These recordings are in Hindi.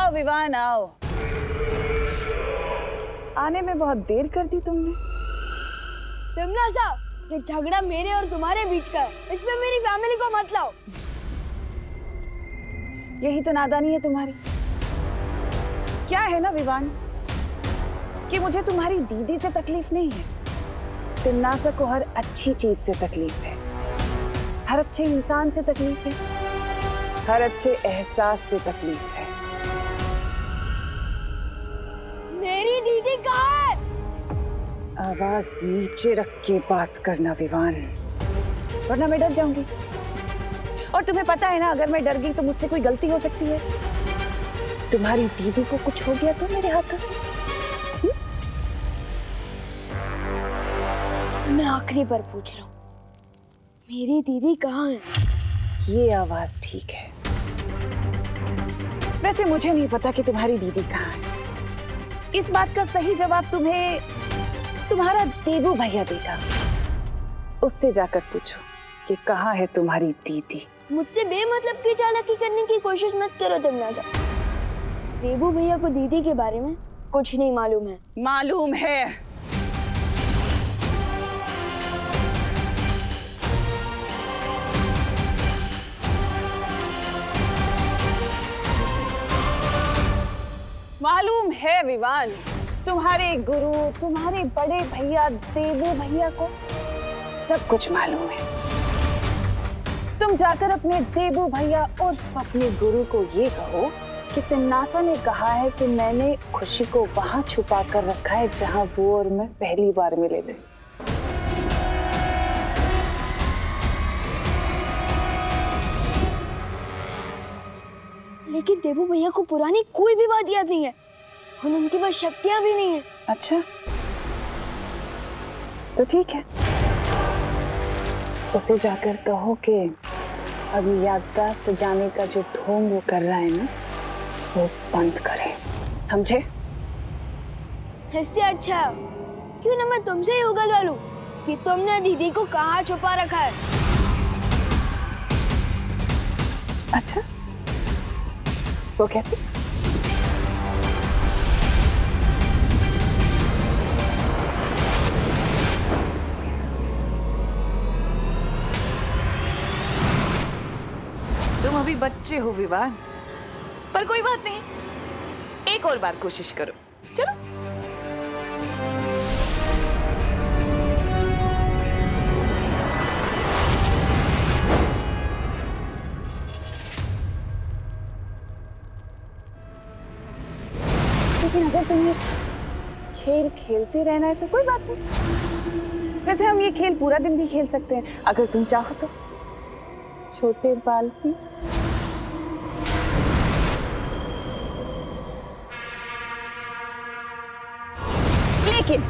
आओ विवान आओ। आने में बहुत देर कर दी तुमने। तिमनासा, ये झगड़ा मेरे और तुम्हारे बीच का है, इसमें मेरी फैमिली को मत लाओ। यही तो नादानी है तुम्हारी। क्या है ना विवान कि मुझे तुम्हारी दीदी से तकलीफ नहीं है, तिमनासा को हर अच्छी चीज से तकलीफ है, हर अच्छे इंसान से तकलीफ है, हर अच्छे एहसास से तकलीफ है। मेरी दीदी कहाँ है? आवाज नीचे रख के बात करना विवान, वरना मैं डर जाऊंगी। और तुम्हें पता है ना, अगर मैं डर गई तो मुझसे कोई गलती हो सकती है। तुम्हारी दीदी को कुछ हो गया तो मेरे हाथों से। मैं आखिरी बार पूछ रहा हूँ, मेरी दीदी कहाँ है? ये आवाज ठीक है। वैसे मुझे नहीं पता कि तुम्हारी दीदी कहाँ है। इस बात का सही जवाब तुम्हें तुम्हारा देबू भैया देगा। उससे जाकर पूछो कि कहाँ है तुम्हारी दीदी। मुझसे बेमतलब की चालाकी करने की कोशिश मत करो तिमनासा। देबू भैया को दीदी के बारे में कुछ नहीं मालूम है। मालूम है। मालूम है विवान, तुम्हारे गुरु, तुम्हारे बड़े भैया देबू भैया को सब कुछ मालूम है। तुम जाकर अपने देबू भैया और अपने गुरु को ये कहो कि तिमनासा ने कहा है कि मैंने खुशी को वहां छुपा कर रखा है जहां वो और मैं पहली बार मिले थे। लेकिन देबू भैया को पुरानी कोई भी बात याद नहीं है और उनके पास शक्तियां भी नहीं है। अच्छा, तो ठीक है, उसे जाकर कहो कि अभी याददाश्त जाने का जो ढोंग वो कर रहा है ना, वो बंद करे, समझे? इससे अच्छा क्यों ना मैं तुमसे ही उगलवा लूं कि तुमने दीदी को कहाँ छुपा रखा है। अच्छा, वो कैसे? तुम अभी बच्चे हो विवान, पर कोई बात नहीं, एक और बार कोशिश करो। चलो। लेकिन अगर तुम्हें खेल खेलते रहना है तो कोई बात नहीं। वैसे हम ये खेल पूरा दिन भी खेल सकते हैं अगर तुम चाहो तो। छोटे बाल की लेकिन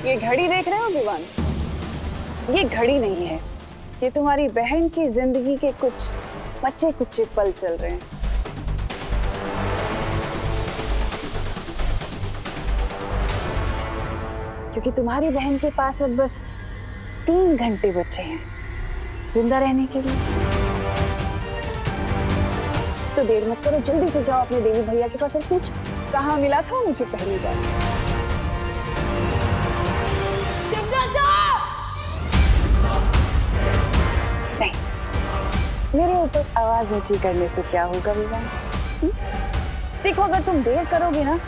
ये घड़ी देख रहे हो विवान, ये घड़ी नहीं है, ये तुम्हारी बहन की जिंदगी के कुछ बच्चे कुचे पल चल रहे हैं। क्योंकि तुम्हारी बहन के पास अब बस 3 घंटे बचे हैं जिंदा रहने के लिए। तो देर मत करो, जल्दी से जाओ अपने देवी भैया के पास और पूछो कहाँ मिला था मुझे पहली बार। नहीं, मेरे ऊपर आवाज ऊंची करने से क्या होगा विवान? देखो, अगर तुम देर करोगे ना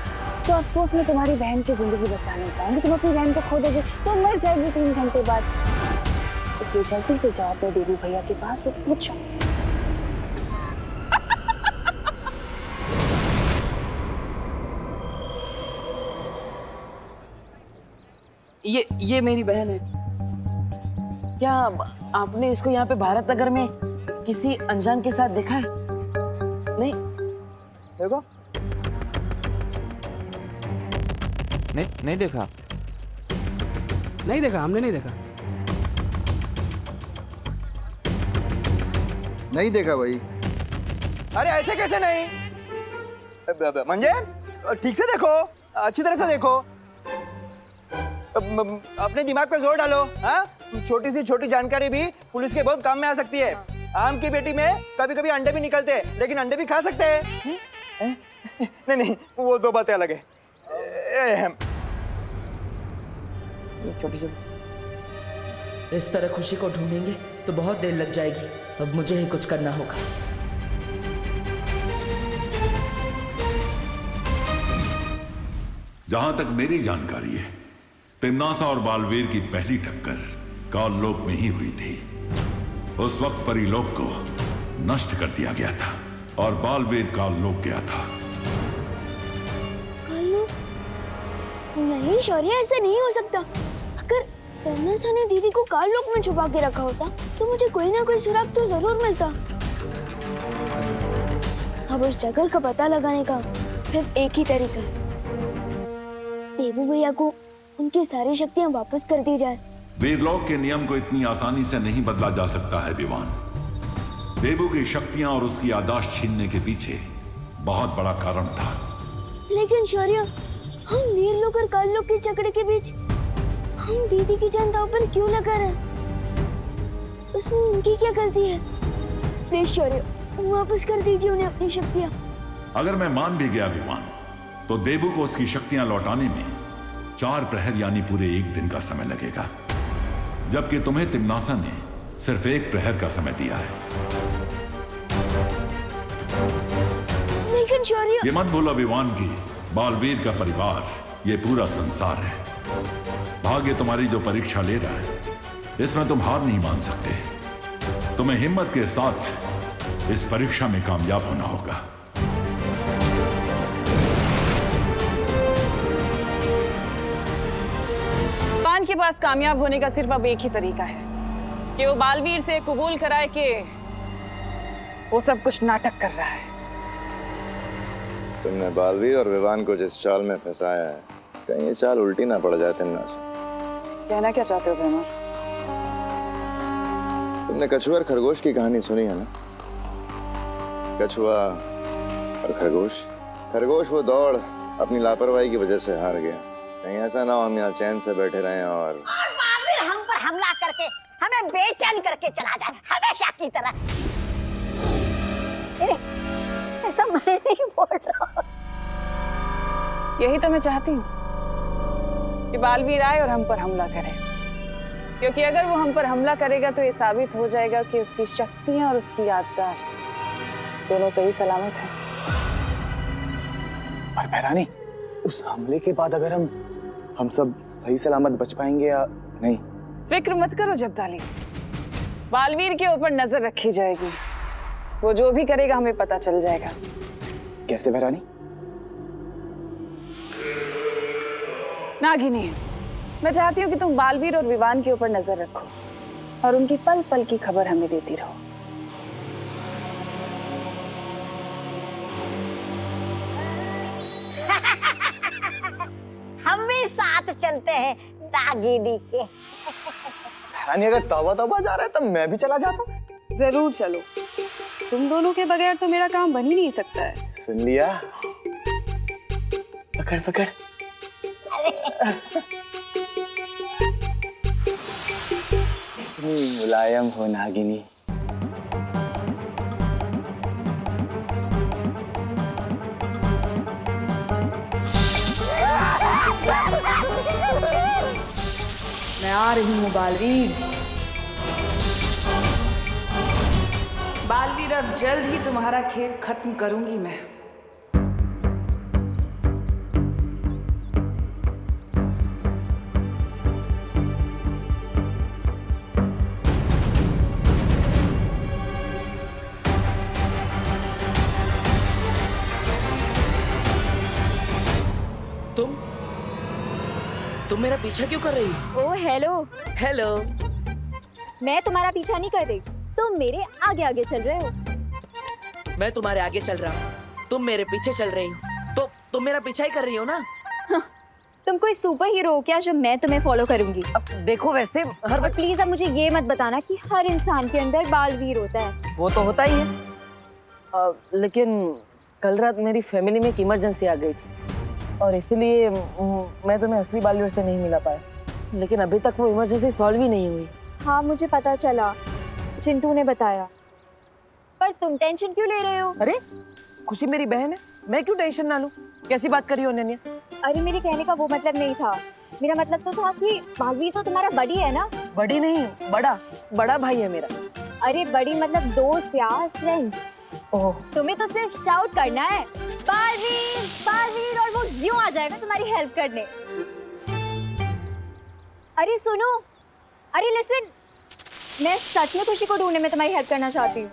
तो अफसोस में तुम्हारी बहन की जिंदगी बचा नहीं पाएंगे। तुम अपनी बहन को खो दोगे तो मर जाएगी 3 घंटे बाद। इसलिए जल्दी से जाओ अपने देवी भैया के पास और पूछो। ये मेरी बहन है। क्या आपने इसको यहाँ पे भारत नगर में किसी अनजान के साथ देखा है? नहीं देखो, नहीं देखा। नहीं देखा, हमने नहीं देखा। नहीं देखा भाई। अरे ऐसे कैसे नहीं? मंजे, ठीक से देखो, अच्छी तरह से देखो, अपने दिमाग पे जोर डालो। हाँ, छोटी सी छोटी जानकारी भी पुलिस के बहुत काम में आ सकती है। आम की बेटी में कभी कभी अंडे भी निकलते हैं, लेकिन अंडे भी खा सकते हैं। नहीं नहीं, वो दो बातें अलग है। छोटी छोटी। इस तरह खुशी को ढूंढेंगे तो बहुत देर लग जाएगी। अब मुझे ही कुछ करना होगा। जहां तक मेरी जानकारी है, तिम्नासा और बालवीर की पहली टक्कर काललोक में ही हुई थी। उस वक्त परीलोक को नष्ट कर दिया गया था और बालवीर काललोक गया था। काललोक? नहीं शौर्य, ऐसा नहीं हो सकता। अगर तिम्नासा ने दीदी को काललोक में छुपा के रखा होता तो मुझे कोई ना कोई सुराग तो जरूर मिलता। अब उस जगह का पता लगाने का सिर्फ एक ही तरीका है, देबू भैया को उनकी सारी शक्तियां वापस कर दी जाए। वीरलोक के नियम को इतनी आसानी से नहीं बदला जा सकता है विवान। देबू की शक्तियां और उसकी याददाश्त छीनने के पीछे बहुत बड़ा कारण था। लेकिन शौर्य, हम वीरलोक और काललोक के झगड़े के बीच हम दीदी की जान दांव पर क्यों लगा रहे हैं? उसमें उनकी क्या गलती है? प्लीज शौर्य, वापस कर दीजिए उन्हें अपनी शक्तियां। अगर मैं मान भी गया विवान, तो देबू को उसकी शक्तियां लौटाने में 4 प्रहर यानी पूरे 1 दिन का समय लगेगा, जबकि तुम्हें तिम्नासा ने सिर्फ 1 प्रहर का समय दिया है। लेकिन शौर्य, ये मत भूलो विवान की बालवीर का परिवार ये पूरा संसार है। भाग्य तुम्हारी जो परीक्षा ले रहा है, इसमें तुम हार नहीं मान सकते। तुम्हें हिम्मत के साथ इस परीक्षा में कामयाब होना होगा। विवान के पास कामयाब होने का सिर्फ अब एक ही तरीका है कि वो बालवीर से कबूल कराए कि वो सब कुछ नाटक कर रहा है। तुमने बालवीर और विवान को जिस चाल में फंसाया है, कहीं ये चाल उल्टी ना पड़ जाए तिम्नासा। कहना क्या चाहते हो प्रेमा? तुमने कछुआ और खरगोश की कहानी सुनी है ना? कछुआ और खरगोश। खरगोश वो दौड़ अपनी लापरवाही की वजह से हार गया। कहीं ऐसा ना हो हम यहाँ चैन से बैठे रहें और बालवीर हम पर हमला करके हमें बेचैन करके चला जाए हमेशा की तरह। ऐसा मैं नहीं बोल रहा। यही तो मैं चाहती हूँ कि बालवीर आए और हम पर हमला करे, क्योंकि अगर वो हम पर हमला करेगा तो ये साबित हो जाएगा कि उसकी शक्तियां और उसकी याददाश्त दोनों सही सलामत है। पर बहरानी, उस हमले के बाद अगर हम सब सही सलामत बच पाएंगे या नहीं? फिक्र मत करो जब्दाली, बालवीर के ऊपर नजर रखी जाएगी। वो जो भी करेगा हमें पता चल जाएगा। कैसे बहरानी? नागिनी, मैं चाहती हूँ कि तुम बालवीर और विवान के ऊपर नजर रखो और उनकी पल पल की खबर हमें देती रहो। हम भी साथ चलते हैं नागिनी के। बहरानी, अगर तौबा तौबा जा रहा है तब मैं भी चला जाता हूँ। जरूर चलो, तुम दोनों के बगैर तो मेरा काम बन ही नहीं सकता है। सुन लिया? पकड़ पकड़। इतनी मुलायम हो नागिनी। मैं आ रही हूँ बालवीर। बालवीर, अब जल्द ही तुम्हारा खेल खत्म करूंगी मैं। तुम मेरा पीछा क्यों कर रही हो? ओ हेलो। हेलो। मैं तुम्हारा पीछा नहीं कर रही, तुम मेरे आगे आगे चल रहे हो। मैं तुम्हारे आगे चल रहा हूँ, तुम मेरे पीछे चल रही हो, तो तुम मेरा पीछा ही कर रही हो ना? तुम कोई सुपर हीरो हो क्या जो मैं तुम्हें फॉलो करूंगी? अब देखो, वैसे हर और प्लीज अब मुझे ये मत बताना कि हर इंसान के अंदर बालवीर होता है। वो तो होता ही है, लेकिन कल रात मेरी फैमिली में एक इमरजेंसी आ गई थी और इसलिए मैं तुम्हें असली बालवीर से नहीं मिला पाया। लेकिन अभी तक वो इमरजेंसी सॉल्व ही नहीं हुई। हाँ मुझे पता चला, चिंटू ने बताया। पर तुम टेंशन क्यों ले रहे हो? अरे खुशी मेरी बहन है, मैं क्यों टेंशन ना लूं? कैसी बात करी हो अनन्या? अरे मेरे कहने का वो मतलब नहीं था। मेरा मतलब तो था कि बालवीर तो तुम्हारा बड़ी है ना? बड़ी नहीं, बड़ा बड़ा भाई है मेरा। अरे बड़ी मतलब दोस्त यार, फ्रेंड। ओह, तुम्हें तो सिर्फ शाउट करना है बालवीर बालवीर, और वो यूं आ जाएगा तुम्हारी हेल्प करने। अरे सुनो, अरे लिसन, मैं सच में खुशी को ढूंढने में तुम्हारी हेल्प करना चाहती हूँ।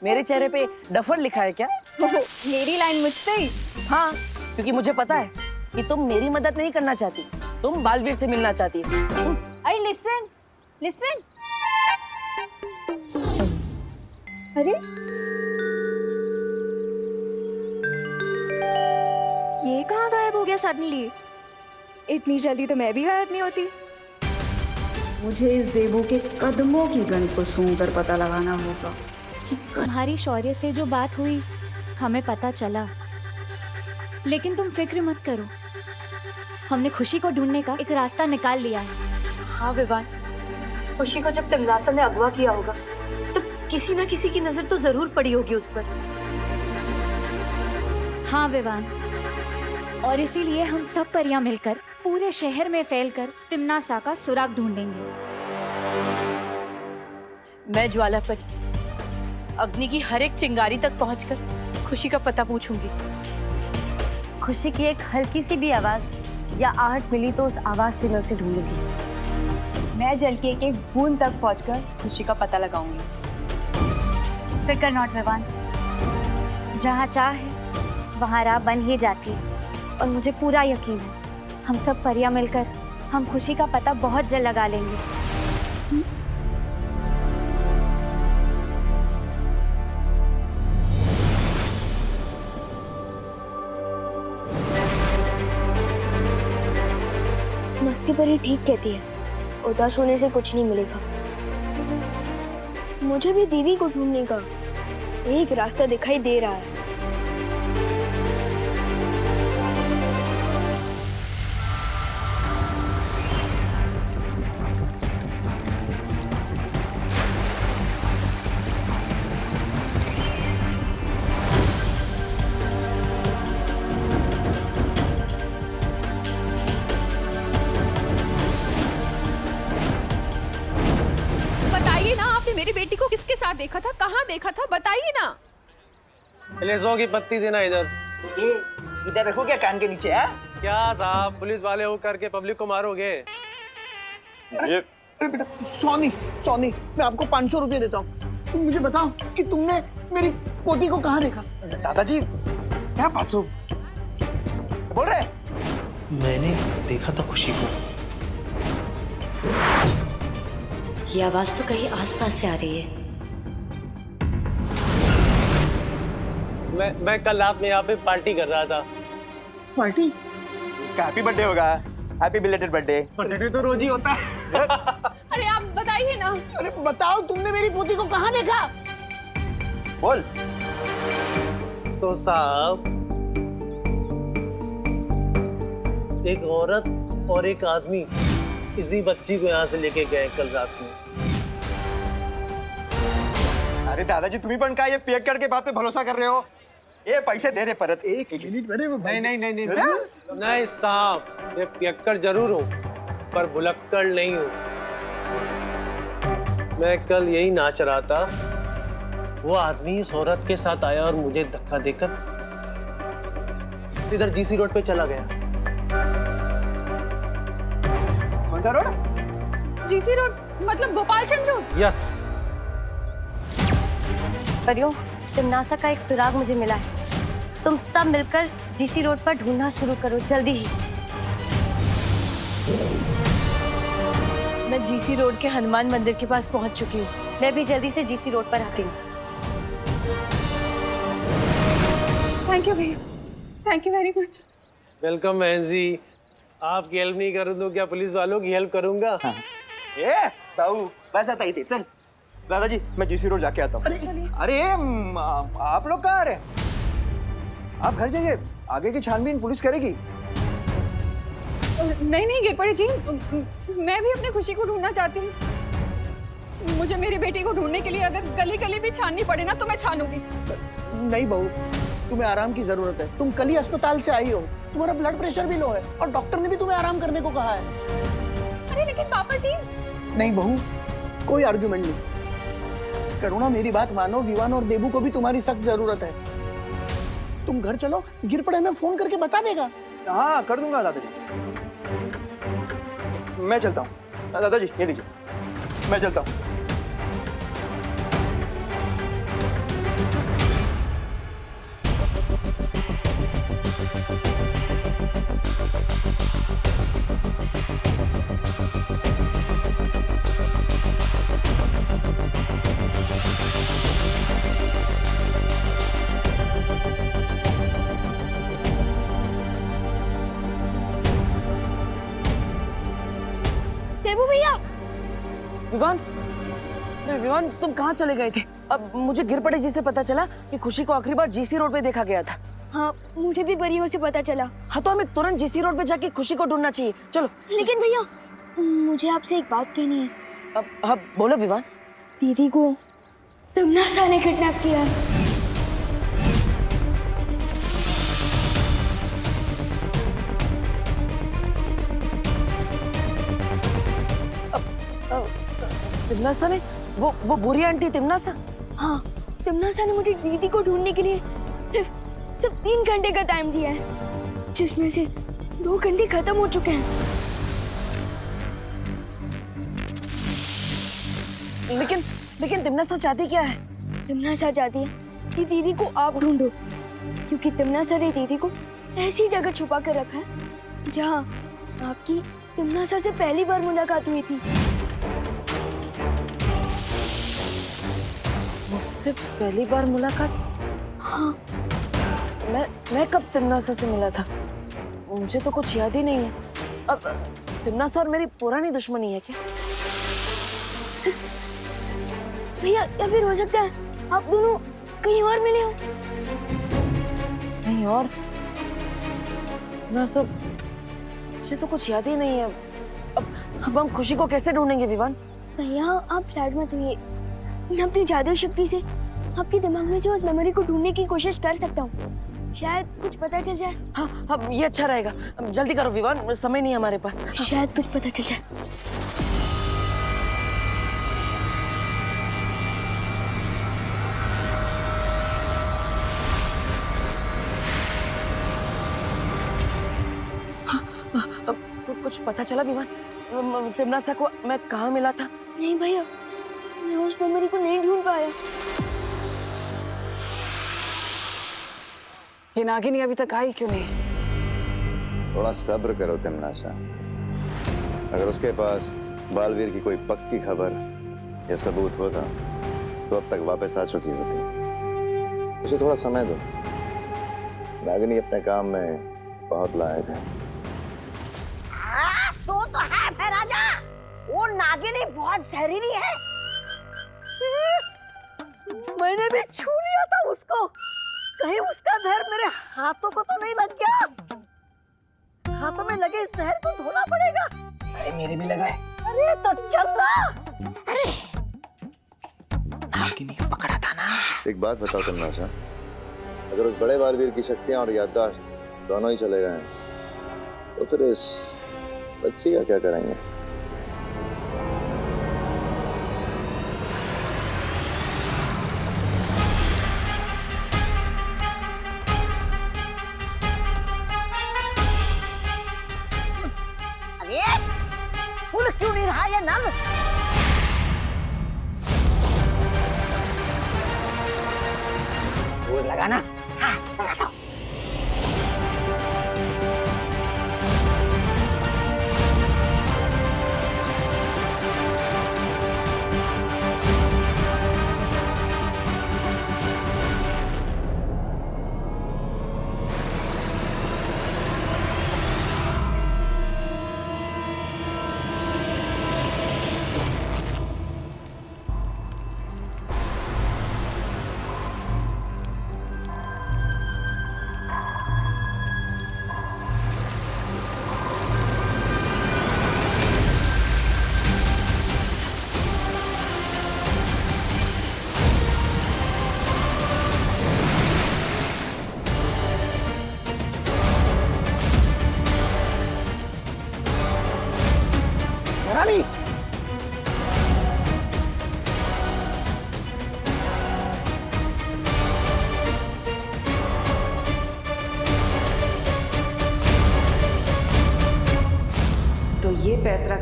मेरे चेहरे पे डफर लिखा है क्या? मेरी लाइन मुझ पे ही। हाँ, क्योंकि मुझे पता है कि तुम मेरी मदद नहीं करना चाहती, तुम बालवीर से मिलना चाहती हो। अरे लिसन लिसन, अरे ये कहाँ गायब हो गया सडनली? इतनी जल्दी तो मैं भी गायब नहीं होती। मुझे इस देवू के कदमों की गंध को सूंघकर पता लगाना होगा। तुम्हारी शौर्य से जो बात हुई हमें पता चला, लेकिन तुम फिक्र मत करो, हमने खुशी को ढूंढने का एक रास्ता निकाल लिया है। हाँ विवान, खुशी को जब तिमनासा ने अगवा किया होगा तो किसी न किसी की नजर तो जरूर पड़ी होगी उस पर। हाँ विवान, और इसीलिए हम सब परियां मिलकर पूरे शहर में फैलकर तिमनासा का सुराग ढूंढेंगे। मैं ज्वाला परी अग्नि की हर एक चिंगारी तक पहुंचकर खुशी का पता पूछूंगी। खुशी की एक हल्की सी भी आवाज या आहट मिली तो उस आवाज से मैं उसे ढूंढूंगी। मैं जल के एक बूंद तक पहुंचकर खुशी का पता लगाऊंगी। फिक्र नॉट विवान, जहाँ चाह है वहाँ राह बन ही जाती है, और मुझे पूरा यकीन है हम सब परियां मिलकर हम खुशी का पता बहुत जल्द लगा लेंगे। मस्ती परी ठीक कहती है, उदास होने से कुछ नहीं मिलेगा। मुझे भी दीदी को ढूंढने का एक रास्ता दिखाई दे रहा है। मेरी बेटी को किसके साथ देखा था, कहाँ देखा था, बताइए ना। लेसो की पत्ती देना इधर। ये इधर रखो क्या कान के नीचे है? क्या साहब, पुलिस वाले हो करके पब्लिक को मारोगे? अरे बेटा, सोनी सोनी, मैं आपको 500 रुपए देता हूँ। तुम मुझे बताओ कि तुमने मेरी पोती को कहाँ देखा? दादाजी क्या 500 बोल रहे? मैंने देखा था खुशी को। ये आवाज तो कहीं आसपास से आ रही है। मैं कल रात में यहाँ पे पार्टी कर रहा था। पार्टी? उसका हैप्पी बर्थडे होगा। Happy belated birthday. बर्थडे तो रोज ही होता है। अरे आप बताइए ना। अरे बताओ, तुमने मेरी पोती को कहाँ देखा? बोल। तो साहब, एक औरत और एक आदमी इसी बच्ची को यहाँ से लेके गए कल रात में। अरे दादाजी, तुम्ही पण काय ये पियक्कड़ के बात पे भरोसा कर रहे हो? ये पैसे दे रहे परत। एक मिनट में नहीं साहब, मैं पियक्कड़ जरूर हूँ पर भुलक्कड़ नहीं हूँ। मैं कल यही नाच रहा था, वो आदमी इस औरत के साथ आया और मुझे धक्का देकर इधर जीसी रोड पे चला गया। कौन सा रोड? जीसी रोड मतलब गोपाल चंद्र रोड? यस। परियों, तिमनासा का एक सुराग मुझे मिला है। तुम सब मिलकर जीसी रोड पर ढूंढना शुरू करो, जल्दी ही। मैं जीसी रोड के हनुमान मंदिर के पास पहुंच चुकी हूँ। मैं भी जल्दी से जीसी रोड पर आती हूँ। थैंक यू भैया, thank you very much. Welcome बहन जी। आपकी हेल्प नहीं करूँ तो क्या पुलिस वालों की हेल्प करूंगा? हाँ। ये बाबू बस आता ही थे। चल दादाजी, मैं जीसी रोड जाके आता हूँ। अरे आप लोग कहाँ आ रहे? आप घर जाइए, आगे की छानबीन पुलिस करेगी। नहीं गिरपड़े जी, मैं भी अपनी खुशी को ढूंढना चाहती हूँ। मुझे मुझे मेरी बेटी को ढूंढने के लिए अगर गली गली भी छाननी पड़े ना तो मैं छानूंगी। नहीं बहू, तुम्हें आराम की जरूरत है। तुम कल ही अस्पताल से आई हो, तुम्हारा ब्लड प्रेशर भी लो है और डॉक्टर ने भी तुम्हें आराम करने को कहा है। अरे लेकिन पापा जी। नहीं बहू, कोई आर्ग्यूमेंट नहीं। करुणा मेरी बात मानो, विवान और देबू को भी तुम्हारी सख्त जरूरत है। तुम घर चलो, गिर पड़े में फोन करके बता देगा। हाँ कर दूंगा दादाजी। मैं चलता हूँ। दादाजी ये लीजिए, मैं चलता हूँ। देबू भैया। विवान, अरे विवान तुम कहाँ चले गए थे? अब मुझे गिर पड़े जी से पता चला कि खुशी को आखिरी बार जीसी रोड पे देखा गया था। हाँ, मुझे भी परियों से पता चला। हाँ तो हमें तुरंत जीसी रोड पे जाके खुशी को ढूंढना चाहिए। चलो। लेकिन भैया, मुझे आपसे एक बात कहनी है। अब बोलो विवान। दीदी को तमन्ना ने किडनैप किया है। तिमनासा ने? वो बुरी आंटी तिमनासा? हाँ, तिमनासा ने मुझे दीदी को ढूंढने के लिए सिर्फ 3 घंटे का टाइम दिया है, जिसमें से 2 घंटे खत्म हो चुके हैं। लेकिन तिमनासा चाहती क्या है? तिमनासा चाहती है कि दीदी को आप ढूंढो, क्योंकि तिमनासा ने दीदी को ऐसी जगह छुपा कर रखा है जहाँ आपकी तिमनासा से पहली बार मुलाकात हुई थी। मुझसे पहली बार मुलाकात? हाँ। मैं कब तिमनासा से मिला था? मुझे तो कुछ याद ही नहीं है। अब तिमनासा और मेरी पुरानी दुश्मनी है क्या? भैया, या फिर हो सकता है आप दोनों कहीं और मिले हो। कहीं और? ना सब, मुझे तो कुछ याद ही नहीं है। अब हम खुशी को कैसे ढूंढेंगे विवान? भैया आप सैड मत होइए, मैं अपनी जादू शक्ति से आपके दिमाग में से उस मेमोरी को ढूंढने की कोशिश कर सकता हूँ। शायद कुछ पता चल जाए। हाँ ये अच्छा रहेगा। जल्दी करो विवान, समय नहीं हमारे पास। शायद कुछ पता चल जाए। कुछ पता चला विवान? तिमनासा को मैं कहाँ मिला था? नहीं भैया, मैं उस मेमोरी को नहीं ढूंढ पाया। ये नागिनी अभी तक आई क्यों नहीं? थोड़ा सब्र करो तिमनासा। अगर उसके पास बालवीर की कोई पक्की खबर या सबूत होता तो अब तक वापस आ चुकी होती। उसे थोड़ा समय दो। नागिनी अपने काम में बहुत लायक है। हाँ, सो तो है फिर राजा। वो नागिनी बहुत जहरीली है। मैंने भी छू लिया था उसको। कहीं उसका जहर मेरे हाथों को तो नहीं लग गया? हाथों में लगे इस जहर को धोना पड़ेगा। अरे मेरे भी लगा है। अरे तो चल रहा। अरे नागिनी को पकड़ा था ना। एक बात बताओ तिमनासा, अगर उस बड़े बालवीर की शक्तियां और याददाश्त दोनों ही चले गए तो फिर इस बच्ची का क्या करेंगे? अरे फूल क्यों नहीं रहा ये नल? वो लगाना। हाँ, लगा दो।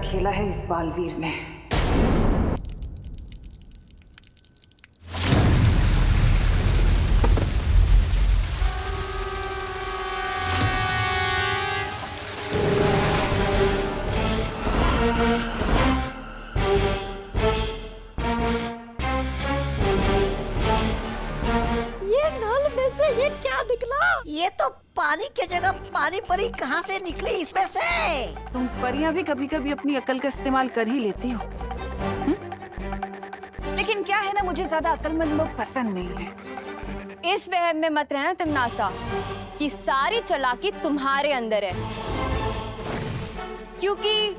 खेला है इस बालवीर ने। ये नल में से ये क्या निकला? ये तो पानी की जगह पानी परी कहाँ से निकली इसमें से? तुम परियां भी कभी कभी अपनी अकल का इस्तेमाल कर ही लेती हो। लेकिन क्या है ना, मुझे ज्यादा अकलमंद लोग पसंद नहीं है। इस वहम में मत रहना तिमनासा कि सारी चालाकी तुम्हारे अंदर है, क्योंकि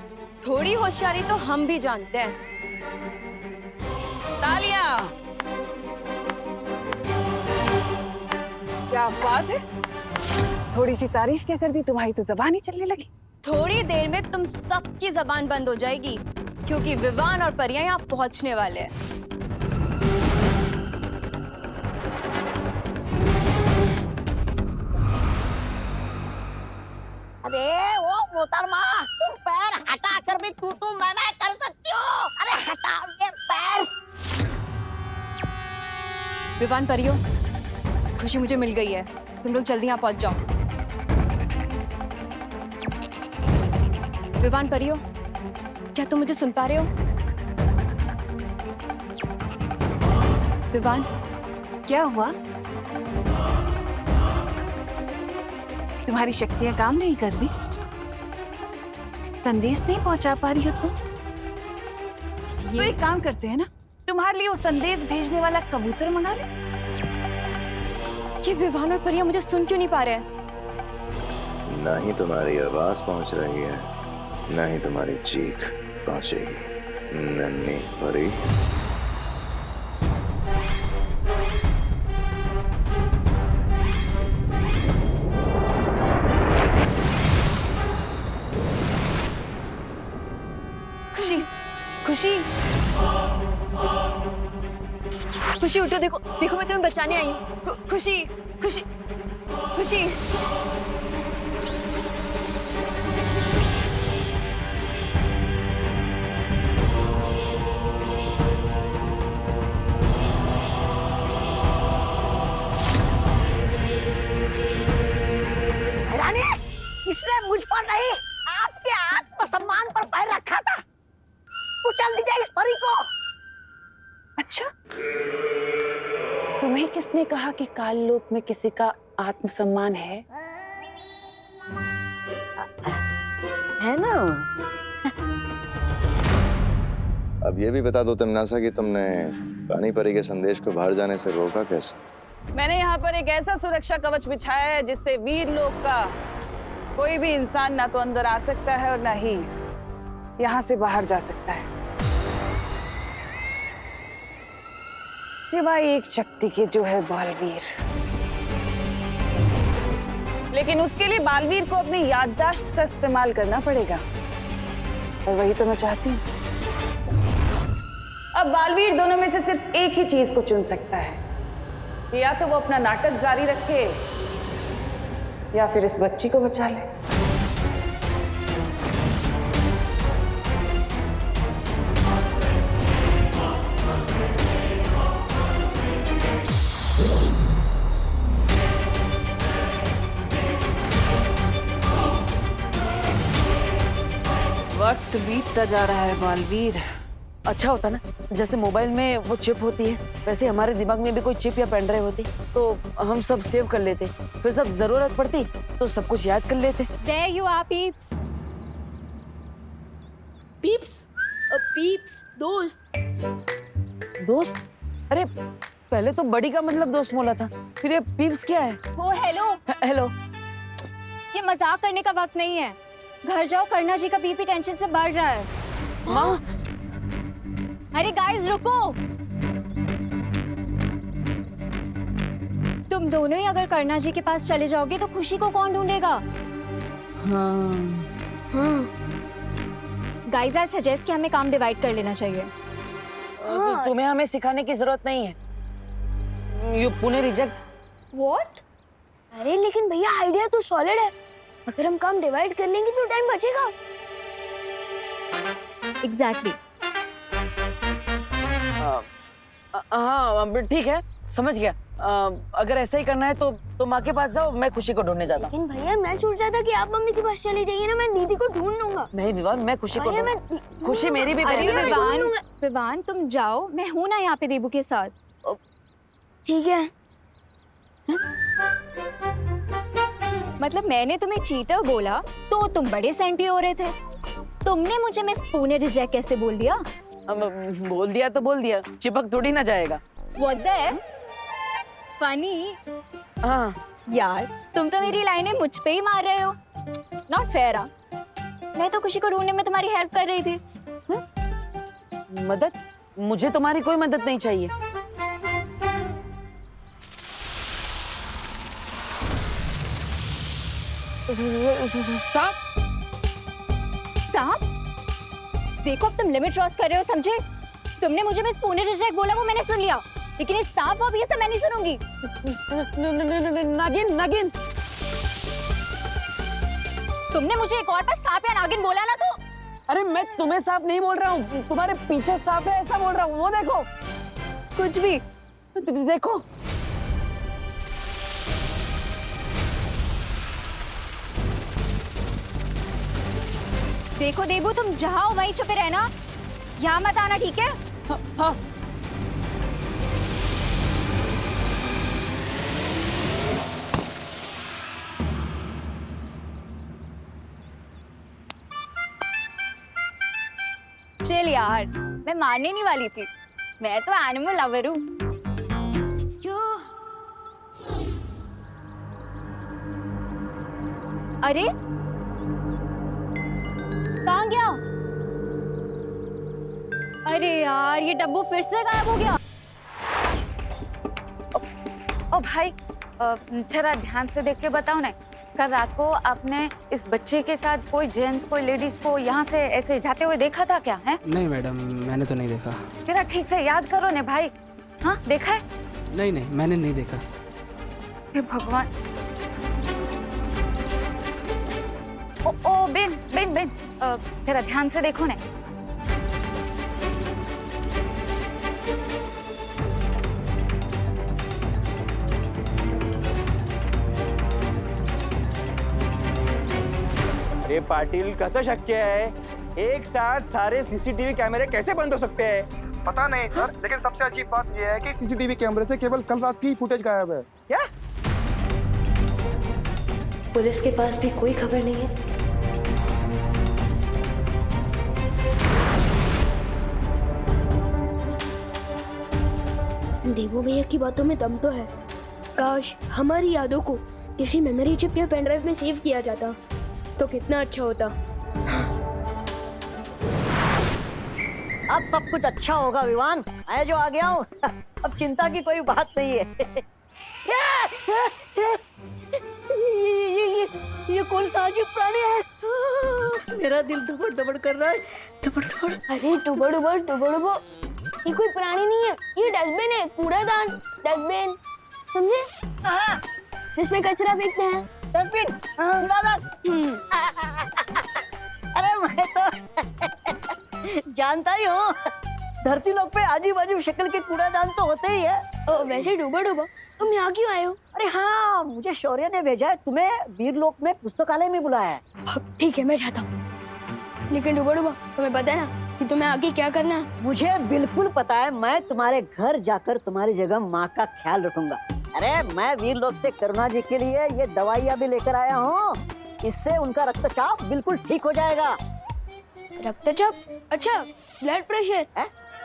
थोड़ी होशियारी तो हम भी जानते हैं। तालियां! क्या बात है, थोड़ी सी तारीफ क्या कर दी, तुम्हारी तो जबान ही चलने लगी। थोड़ी देर में तुम सबकी जबान बंद हो जाएगी, क्योंकि विवान और परियां यहाँ पहुंचने वाले हैं। अरे वो मोहतरमा, तुम पैर हटा कर भी तू मैं कर सकती हो। अरे हटाओ ये पैर। विवान परियो, खुशी मुझे मिल गई है, तुम लोग जल्दी यहाँ पहुंच जाओ। विवान परियो, क्या तुम मुझे सुन पा रहे हो? विवान, क्या हुआ? तुम्हारी शक्तियां काम नहीं कर रही? संदेश नहीं पहुंचा पा रही हो तुम? तो एक काम करते हैं ना, तुम्हारे लिए वो संदेश भेजने वाला कबूतर मंगा ले। ये विवान और परिया मुझे सुन क्यों नहीं पा रहे हैं? ना ही तुम्हारी आवाज पहुंच रही है, ना ही तुम्हारी चीख पहुंचेगी, नन्ही परी। खुशी, खुशी, खुशी उठो, देखो देखो मैं तुम्हें बचाने आई हूँ। खुशी, खुशी, खुशी। रानी, इसने मुझ पर नहीं, आपके आत्मसम्मान पर पैर रखा था। उछल दीजिए इस परी को। अच्छा, तुम्हें किसने कहा कि काल लोक में किसी का आत्मसम्मान है? है ना? अब ये भी बता दो तिमनासा कि तुमने पानी परी के संदेश को बाहर जाने से रोका कैसे? मैंने यहाँ पर एक ऐसा सुरक्षा कवच बिछाया है जिससे वीर लोक का कोई भी इंसान ना तो अंदर आ सकता है और ना ही यहाँ से बाहर जा सकता है, सिवाय एक शक्ति के जो है बालवीर। लेकिन उसके लिए बालवीर को अपनी याददाश्त का इस्तेमाल करना पड़ेगा, और वही तो मैं चाहती हूँ। अब बालवीर दोनों में से सिर्फ एक ही चीज को चुन सकता है, या तो वो अपना नाटक जारी रखे या फिर इस बच्ची को बचा ले। वक्त बीतता जा रहा है बालवीर। अच्छा होता ना, जैसे मोबाइल में वो चिप होती है, वैसे हमारे दिमाग में भी कोई चिप या पेन ड्राइव होती, तो हम सब सेव कर लेते, फिर जब जरूरत पड़ती तो सब कुछ याद कर लेते। There you are, peeps. Peeps? Peeps, दोस्त। दोस्त? अरे पहले तो बड़ी का मतलब दोस्त बोला था, फिर ये पीप्स क्या है? ओ हेलो। हेलो। ये मजाक करने का वक्त नहीं है, घर जाओ, करना जी का बीपी टेंशन से बढ़ रहा है। माँ? अरे गाइस रुको, तुम दोनों ही अगर करना जी के पास चले जाओगे तो खुशी को कौन ढूंढेगा? हाँ। गाइस आई सजेस्ट कि हमें काम डिवाइड कर लेना चाहिए। तो तुम्हें हमें सिखाने की जरूरत नहीं है, यू पुणे रिजेक्ट। व्हाट? अरे लेकिन भैया आइडिया तो सॉलिड है, अगर हम काम डिवाइड कर लेंगे तो टाइम बचेगा। एग्जैक्टली। हाँ ठीक है, समझ गया। अगर ऐसा ही करना है तो माँ के पास जाओ, मैं खुशी को ढूंढने जाता हूँ। लेकिन भैया मैं सोच रहा था कि आप मम्मी के पास चले जाइए ना, मैं दीदी को ढूंढ लूंगा। नहीं विवान, मैं खुशी को खुशी मेरी भी बहन है। विवान तुम जाओ, मैं हूँ ना यहाँ पे देबू के साथ। ठीक है। मतलब मैंने तुम्हें चीटर बोला तो तुम बड़े सेंटी हो रहे थे। तुमने मुझे मिस पुणे रिजेक्ट कैसे बोल दिया? बोल दिया तो बोल दिया, चिपक थोड़ी ना जाएगा। What the? Funny? हाँ यार तुम तो मेरी लाइनें मुझ पे ही मार रहे हो। Not fair। मैं तो खुशी को ढूंढने में तुम्हारी हेल्प कर रही थी। मदद? मुझे तुम्हारी कोई मदद नहीं चाहिए। सांप? सांप? देखो अब तुम लिमिट क्रॉस कर रहे हो, समझे? तुमने मुझे मिस पुणे रिजेक्ट बोला, वो मैंने सुन लिया, लेकिन इस सांप अब ये सब मैं नहीं सुनूंगी। नागिन नागिन। तुमने मुझे एक और बार सांप या नागिन बोला ना तो। अरे मैं तुम्हें सांप नहीं बोल रहा हूँ, तुम्हारे पीछे सांप है ऐसा बोल रहा हूँ। वो देखो। कुछ भी देखो। देखो देबू, तुम जहाँ हो वहीं छुपे रहना, यहाँ मत आना, ठीक है? हाँ। चल यार, मैं मानने नहीं वाली थी, मैं तो एनिमल लवर हूँ। अरे कहाँ गया? अरे यार ये डब्बू फिर से गायब हो गया। ओ भाई, जरा ध्यान से देख के बताओ ना, कल रात को आपने इस बच्चे के साथ कोई जेंट्स कोई लेडीज को यहाँ से ऐसे जाते हुए देखा था क्या है? नहीं मैडम, मैंने तो नहीं देखा। जरा ठीक से याद करो ने भाई। हाँ देखा है? नहीं नहीं, मैंने नहीं देखा। हे भगवान। ओ बेन बेन बेन, जरा ध्यान से देखो ना। अरे पाटिल, कसं शक्य है? एक साथ सारे सीसीटीवी कैमरे कैसे बंद हो सकते हैं? पता नहीं सर, लेकिन सबसे अच्छी बात यह है कि सीसीटीवी कैमरे से केवल कल रात की फुटेज गायब है। क्या? पुलिस के पास भी कोई खबर नहीं है। देवू भैया की बातों में दम तो है। काश हमारी यादों को किसी मेमोरी चिप या पेन ड्राइव में सेव किया जाता तो कितना अच्छा होता। अब सब कुछ अच्छा होगा विवान, मैं जो आ गया हूँ। अब चिंता की कोई बात नहीं है। ये कौन सा अजीब प्राणी है? मेरा दिल धबड़ धबड़ कर रहा है, धबड़ धबड़। अरे डुबड़ डुबड़ डुबड़ डुबड़, ये कोई प्राणी नहीं है, ये डस्टबिन है, कूड़ादान डस्टबिन, समझे? इसमें कचरा फेंकते हैं। डस्टबिन, कूड़ादान। अरे मैं तो जानता ही हूँ, धरती लोक पे अजीब अजीब शक्ल के कूड़ादान तो होते ही है। वैसे डुबड़ डुबड़, तुम यहाँ क्यों आए हो? अरे हाँ, मुझे शौर्य ने भेजा है, तुम्हें वीरलोक में पुस्तकालय में बुलाया है। ठीक है, मैं जाता हूँ, लेकिन डुबड़ डुबड़ तुम्हें पता है ना कि तुम्हें आगे क्या करना है? मुझे बिल्कुल पता है, मैं तुम्हारे घर जाकर तुम्हारी जगह माँ का ख्याल रखूंगा। अरे मैं वीरलोक से करुणा जी के लिए ये दवाइयाँ भी लेकर आया हूँ, इससे उनका रक्तचाप बिल्कुल ठीक हो जाएगा। रक्तचाप? अच्छा, ब्लड प्रेशर।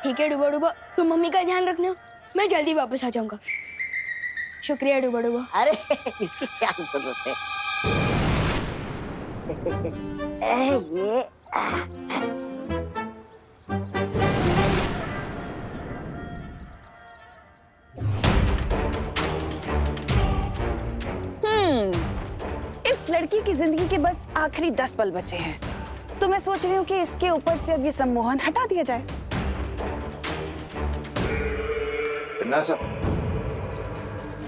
ठीक है डुबड़ डुबड़, तुम मम्मी का ध्यान रखना, मैं जल्दी वापस आ जाऊंगा। शुक्रिया डुबड़ डुबड़। अरे इसकी क्या जरूरत है? ये इस लड़की की जिंदगी के बस आखिरी 10 पल बचे हैं, तो मैं सोच रही हूँ कि इसके ऊपर से अब ये सम्मोहन हटा दिया जाए।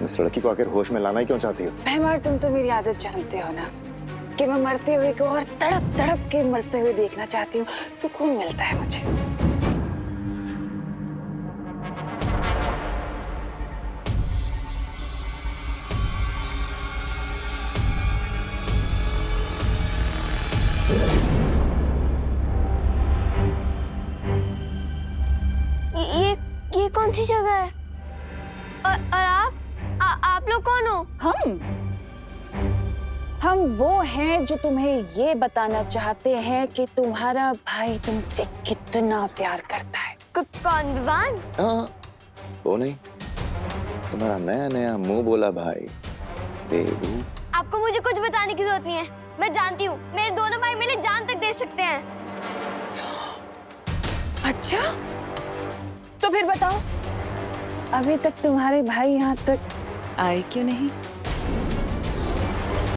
इस लड़की को आखिर होश में लाना ही क्यों चाहती हो? मेहमान, तुम तो मेरी आदत जानते हो ना कि मैं मरते हुए को और तड़प तड़प के मरते हुए देखना चाहती हूँ। सुकून मिलता है मुझे। ये कौन सी जगह है? और आप लोग कौन हो? हम वो हैं जो तुम्हें ये बताना चाहते हैं कि तुम्हारा भाई तुमसे कितना प्यार करता है। कौन, विवान? हाँ, वो नहीं, तुम्हारा नया नया मुंह बोला भाई देवू। आपको मुझे कुछ बताने की जरूरत नहीं है, मैं जानती हूँ मेरे दोनों भाई मेरे लिए जान तक दे सकते हैं। अच्छा, तो फिर बताओ, अभी तक तुम्हारे भाई यहाँ तक आए क्यों नहीं?